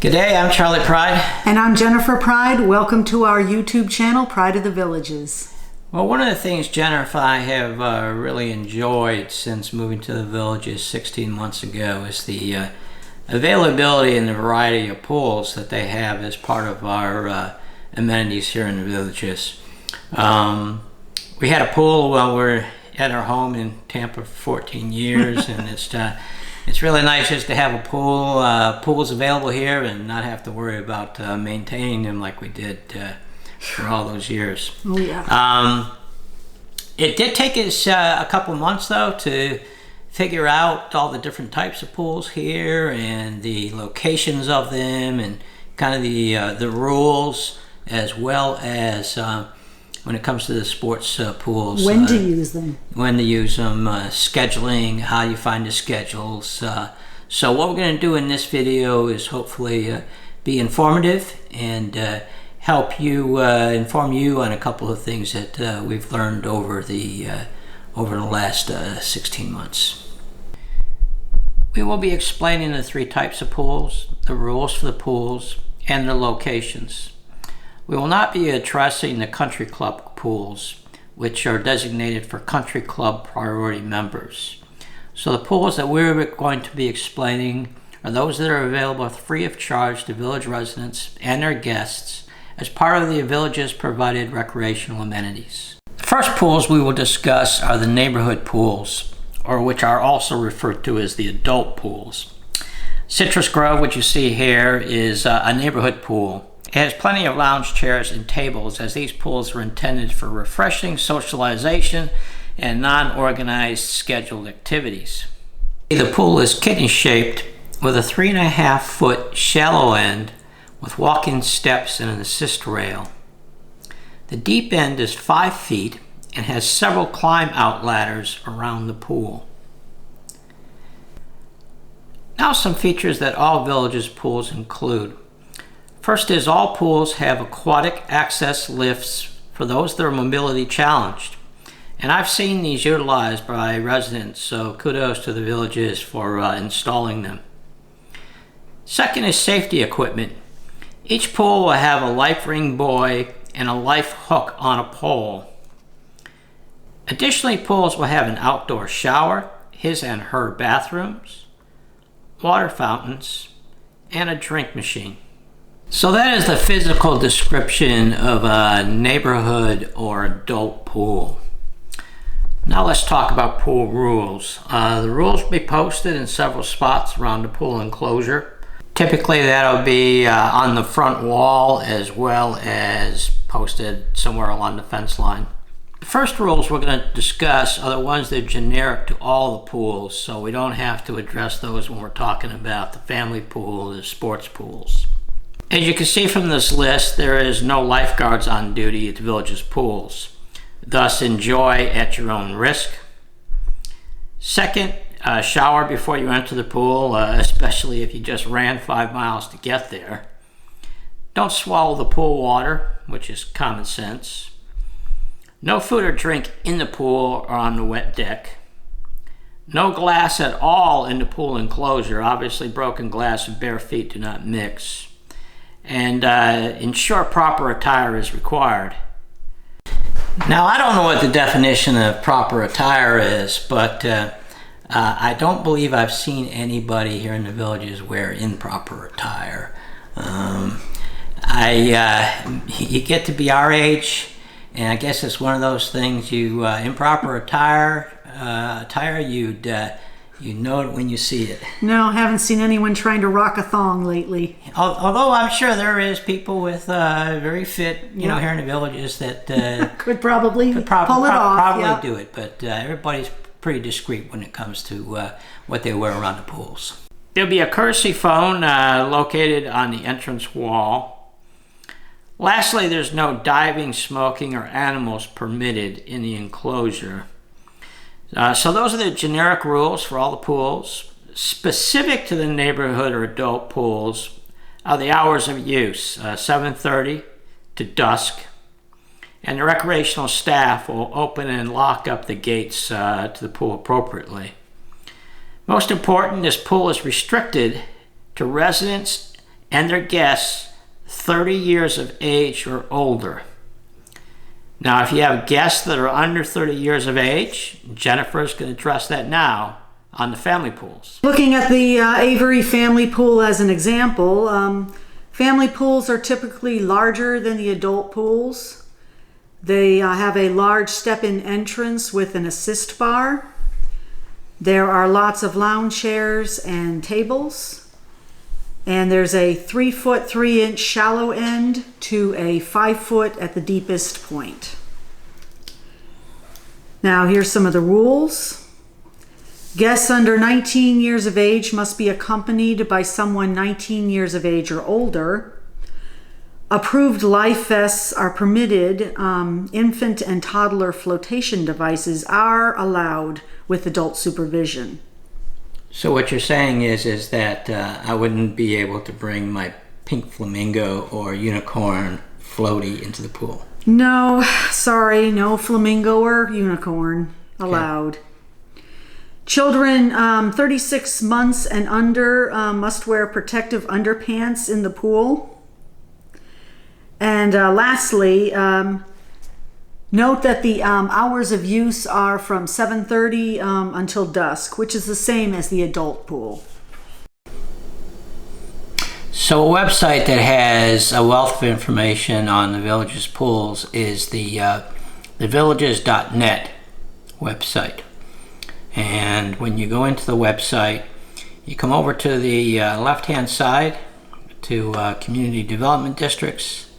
G'day, I'm Charlie Pryde. And I'm Jennifer Pryde. Welcome to our YouTube channel, Pride of the Villages. Well, one of the things Jennifer and I have really enjoyed since moving to the Villages 16 months ago is the availability and the variety of pools that they have as part of our amenities here in the Villages. We had a pool while we were at our home in Tampa for 14 years, and it's really nice just to have a pool. Pools available here and not have to worry about maintaining them like we did for all those years. Oh yeah. It did take us a couple months though to figure out all the different types of pools here and the locations of them and kind of the rules, as well as when it comes to the sports pools. When to use them. When to use them, scheduling, how you find the schedules. So what we're going to do in this video is hopefully be informative and help you, inform you on a couple of things that we've learned over the last 16 months. We will be explaining the three types of pools, the rules for the pools, and the locations. We will not be addressing the country club pools, which are designated for country club priority members. So the pools that we're going to be explaining are those that are available free of charge to village residents and their guests as part of the village's provided recreational amenities. The first pools we will discuss are the neighborhood pools, or which are also referred to as the adult pools. Citrus Grove, which you see here, is a neighborhood pool. It has plenty of lounge chairs and tables, as these pools are intended for refreshing socialization and non-organized scheduled activities. The pool is kidney-shaped with a 3.5-foot shallow end with walk-in steps and an assist rail. The deep end is 5 feet and has several climb-out ladders around the pool. Now some features that all Villages pools include. First is all pools have aquatic access lifts for those that are mobility challenged. And I've seen these utilized by residents, so kudos to the Villages for installing them. Second is safety equipment. Each pool will have a life ring buoy and a life hook on a pole. Additionally, pools will have an outdoor shower, his and her bathrooms, water fountains, and a drink machine. So that is the physical description of a neighborhood or adult pool. Now let's talk about pool rules. The rules will be posted in several spots around the pool enclosure. Typically that'll be on the front wall as well as posted somewhere along the fence line. The first rules we're going to discuss are the ones that are generic to all the pools, so we don't have to address those when we're talking about the family pool, the sports pools. As you can see from this list, there is no lifeguards on duty at the Villages pools. Thus, enjoy at your own risk. Second, shower before you enter the pool, especially if you just ran 5 miles to get there. Don't swallow the pool water, which is common sense. No food or drink in the pool or on the wet deck. No glass at all in the pool enclosure. Obviously, broken glass and bare feet do not mix. And ensure proper attire is required. Now, I don't know what the definition of proper attire is, but I don't believe I've seen anybody here in the Villages wear improper attire. You get to be our age, and I guess it's one of those things. Improper attire, you know it when you see it. No, haven't seen anyone trying to rock a thong lately. Although I'm sure there is people with very fit, here in the Villages that could probably pull it off. Probably do it, but everybody's pretty discreet when it comes to what they wear around the pools. There'll be a courtesy phone located on the entrance wall. Lastly, there's no diving, smoking, or animals permitted in the enclosure. So those are the generic rules for all the pools. Specific to the neighborhood or adult pools are the hours of use, 7:30 to dusk. And the recreational staff will open and lock up the gates to the pool appropriately. Most important, this pool is restricted to residents and their guests 30 years of age or older. Now, if you have guests that are under 30 years of age, Jennifer is going to address that now on the family pools. Looking at the Avery family pool as an example, family pools are typically larger than the adult pools. They have a large step-in entrance with an assist bar. There are lots of lounge chairs and tables. And there's a 3-foot 3-inch shallow end to a 5-foot at the deepest point. Now here's some of the rules. Guests under 19 years of age must be accompanied by someone 19 years of age or older. Approved life vests are permitted. Infant and toddler flotation devices are allowed with adult supervision. So what you're saying is that I wouldn't be able to bring my pink flamingo or unicorn floaty into the pool? No, sorry, no flamingo or unicorn allowed. Okay. Children 36 months and under must wear protective underpants in the pool. And lastly, note that the hours of use are from 7:30 until dusk, which is the same as the adult pool. So a website that has a wealth of information on the Villages pools is the villages.net website. And when you go into the website, you come over to the left-hand side to Community Development Districts,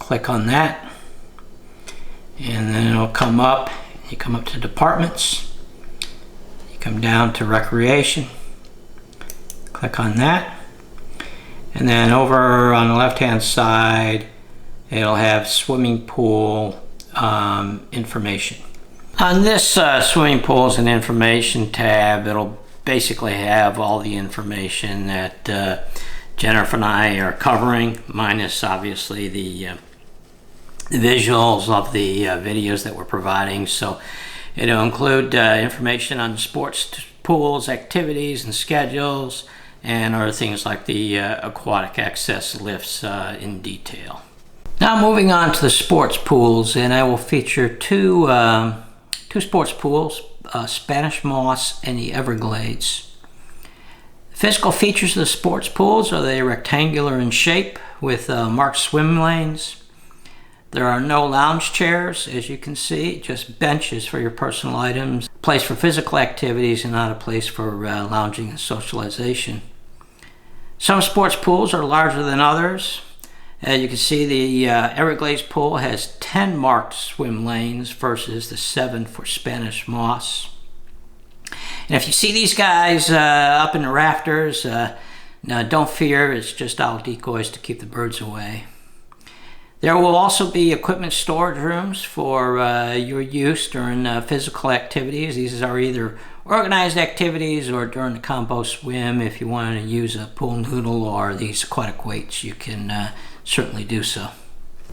click on that. And then it'll come up, you come up to departments, you come down to recreation, click on that, and then over on the left hand side it'll have swimming pool information. On this swimming pools and information tab, it'll basically have all the information that Jennifer and I are covering, minus obviously the visuals of the videos that we're providing. So it'll include information on sports pools, activities and schedules, and other things like the aquatic access lifts in detail. Now moving on to the sports pools, and I will feature two sports pools, Spanish Moss and the Everglades. The physical features of the sports pools are they rectangular in shape with marked swim lanes. There are no lounge chairs, as you can see, just benches for your personal items, a place for physical activities and not a place for lounging and socialization. Some sports pools are larger than others. As you can see, the Everglades pool has 10 marked swim lanes versus the 7 for Spanish Moss. And if you see these guys up in the rafters, now don't fear, it's just all decoys to keep the birds away. There will also be equipment storage rooms for your use during physical activities. These are either organized activities or during the combo swim. If you want to use a pool noodle or these aquatic weights, you can certainly do so.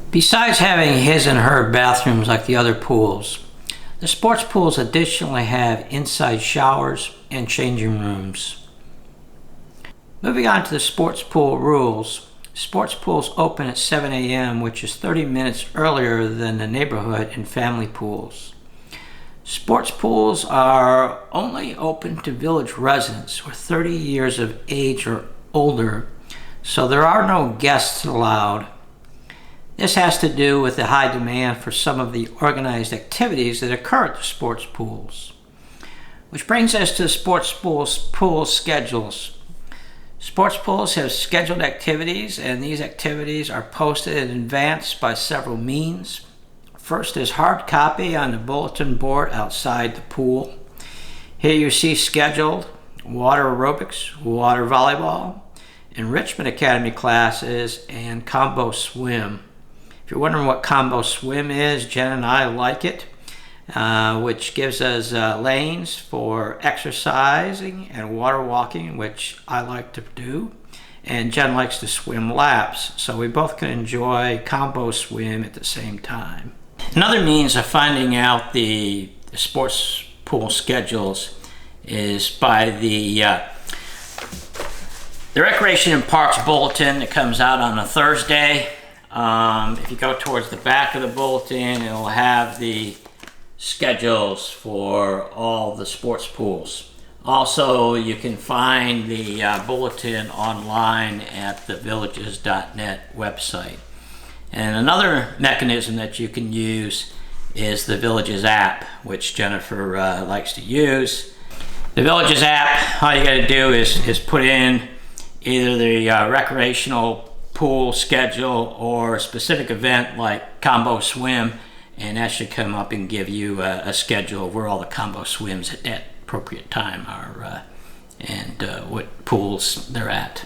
Besides having his and her bathrooms like the other pools, the sports pools additionally have inside showers and changing rooms. Moving on to the sports pool rules. Sports pools open at 7 a.m., which is 30 minutes earlier than the neighborhood and family pools. Sports pools are only open to village residents who are 30 years of age or older, so there are no guests allowed. This has to do with the high demand for some of the organized activities that occur at the sports pools. Which brings us to the sports pool schedules. Sports pools have scheduled activities, and these activities are posted in advance by several means. First is hard copy on the bulletin board outside the pool. Here you see scheduled water aerobics, water volleyball, enrichment academy classes, and combo swim. If you're wondering what combo swim is, Jen and I like it, which gives us lanes for exercising and water walking, which I like to do, and Jen likes to swim laps, so we both can enjoy combo swim at the same time. Another means of finding out the sports pool schedules is by the The Recreation and Parks Bulletin that comes out on a Thursday. If you go towards the back of the bulletin, it will have the schedules for all the sports pools. Also, you can find the bulletin online at the villages.net website. And another mechanism that you can use is the Villages app, which Jennifer likes to use. The Villages app, all you got to do is put in either the recreational pool schedule or a specific event like combo swim, and that should come up and give you a schedule of where all the combo swims at that appropriate time are and what pools they're at.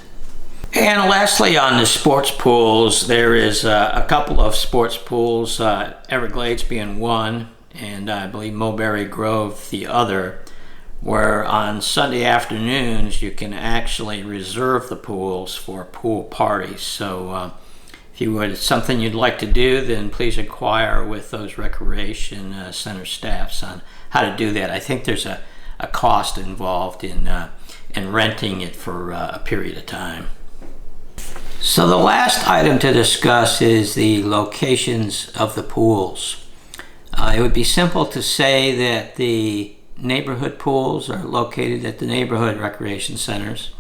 And lastly, on the sports pools, there is a couple of sports pools, Everglades being one, and I believe Mulberry Grove the other, where on Sunday afternoons you can actually reserve the pools for pool parties. So if it's something you'd like to do, then please inquire with those recreation center staffs on how to do that. I think there's a cost involved in renting it for a period of time. So the last item to discuss is the locations of the pools. It would be simple to say that the neighborhood pools are located at the neighborhood recreation centers,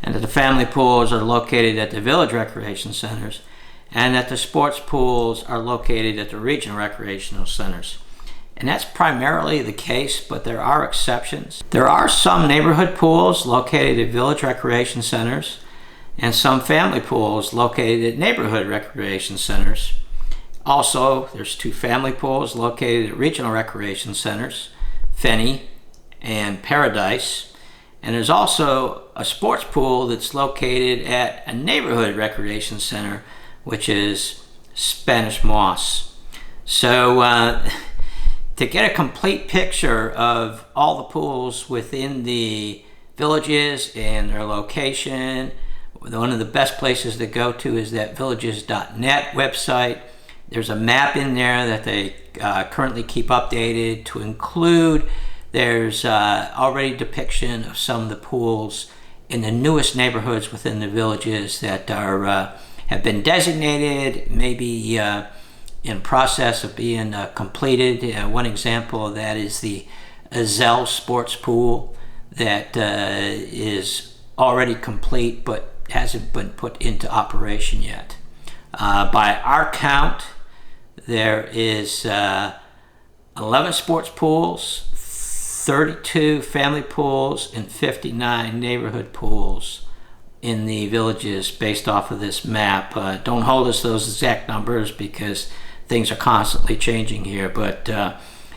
and that the family pools are located at the village recreation centers, and that the sports pools are located at the regional recreational centers. And that's primarily the case, but there are exceptions. There are some neighborhood pools located at village recreation centers, and some family pools located at neighborhood recreation centers. Also, there's 2 family pools located at regional recreation centers, Fenny and Paradise, and there's also a sports pool that's located at a neighborhood recreation center, which is Spanish Moss. So to get a complete picture of all the pools within the villages and their location, one of the best places to go to is that villages.net website. There's a map in there that they currently keep updated to include. There's already depiction of some of the pools in the newest neighborhoods within the villages that are have been designated, maybe in process of being completed. One example of that is the Azell Sports Pool that is already complete but hasn't been put into operation yet. By our count, there is 11 sports pools, 32 family pools, and 59 neighborhood pools in the villages based off of this map. Don't hold us those exact numbers because things are constantly changing here, but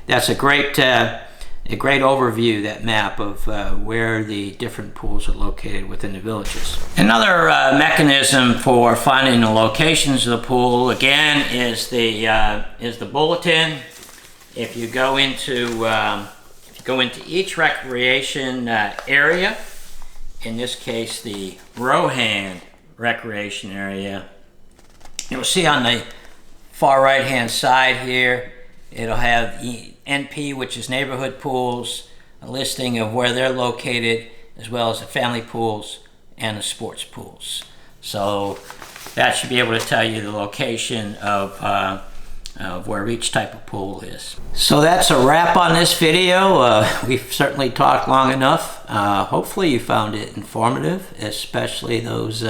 that's a great overview, that map of where the different pools are located within the villages. Another mechanism for finding the locations of the pool, again, is the bulletin. If you go into each recreation area, in this case the Rohan recreation area, you'll see on the far right hand side here, it'll have NP, which is neighborhood pools, a listing of where they're located, as well as the family pools and the sports pools. So that should be able to tell you the location of where each type of pool is. So that's a wrap on this video. We've certainly talked long enough. Hopefully you found it informative, especially those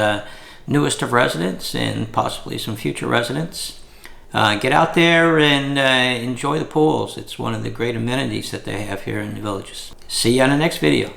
newest of residents and possibly some future residents. Get out there and enjoy the pools. It's one of the great amenities that they have here in the villages. See you on the next video.